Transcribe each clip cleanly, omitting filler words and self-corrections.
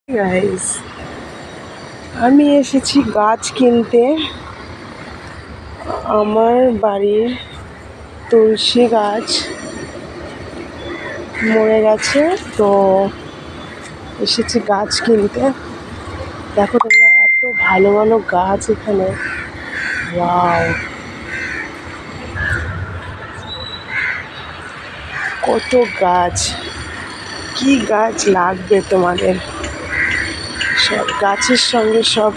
Guys, আমি এসেছি গাছ কিনতে। আমার বাড়ির তুলসী গাছ মরে গেছে, তো এসেছি গাছ কিনতে। দেখো তোমরা, এত ভালো ভালো গাছ এখানে। ওয়াও, কত গাছ! কি গাছ লাগবে তোমাদের? সব গাছের সঙ্গে সব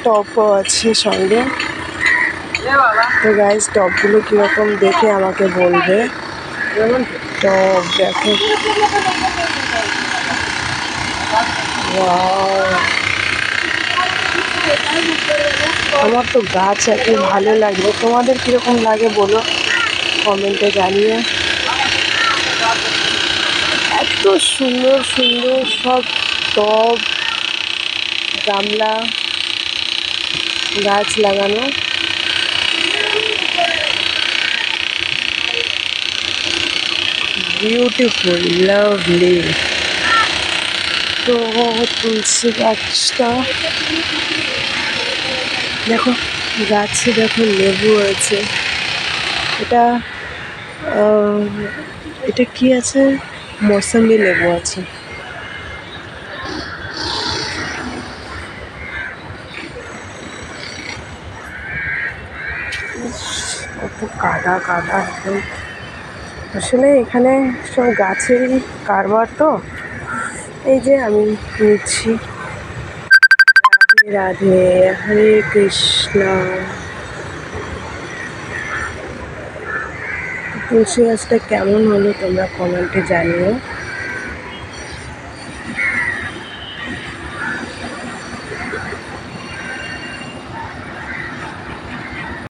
টবও আছে সঙ্গে। তো গাইস, টবগুলো কীরকম দেখে আমাকে বলবে। টব দেখো, আমার তো গাছ এত ভালো লাগে। তোমাদের কীরকম লাগে বলো কমেন্টে জানিয়ে। এত সুন্দর সুন্দর সব টব, গামলা গাছ লাগানো। Beautiful, lovely. তো তুলসী গাছটা দেখো, গাছে দেখো লেবু আছে। এটা এটা কি আছে? মৌসুমী লেবু আছে। কত কাদা কাদা একদম। আসলে এখানে সব গাছেরই কারবার। তো এই যে আমি নিচ্ছি। রাধে রাধে, হরে কৃষ্ণ। তুলসী গাছটা কেমন হলো তোমরা কমেন্টে জানিও।